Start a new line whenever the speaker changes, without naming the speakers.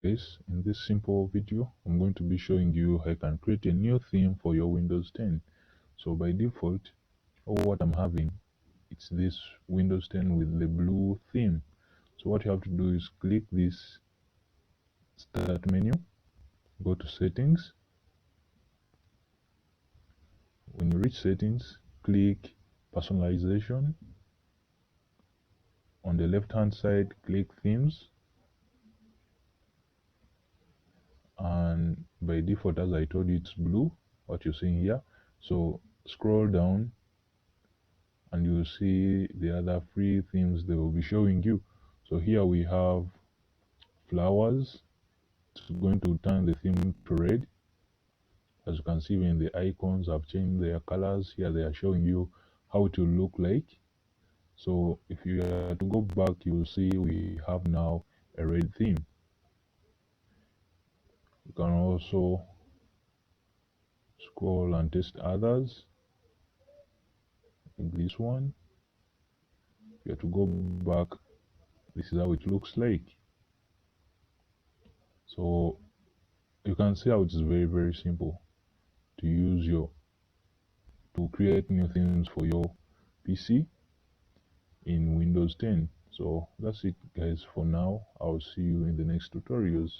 In this simple video, I'm going to be showing you how you can create a new theme for your Windows 10. So by default, what I'm having, it's this Windows 10 with the blue theme. So what you have to do is click this start menu, go to settings. When you reach settings, click personalization. On the left hand side, click themes. And by default, as I told you, it's blue, what you're seeing here. So scroll down and you'll see the other free themes they will be showing you. So here we have flowers. It's going to turn the theme to red. As you can see, when the icons have changed their colors, here they are showing you how it will look like. So if you are to go back, you will see we have now a red theme. You can also scroll and test others, like this one. If you are to go back, this is how it looks like. So you can see how it's very simple to use to create new themes for your PC in Windows 10. So that's it, guys, for now. I'll see you in the next tutorials.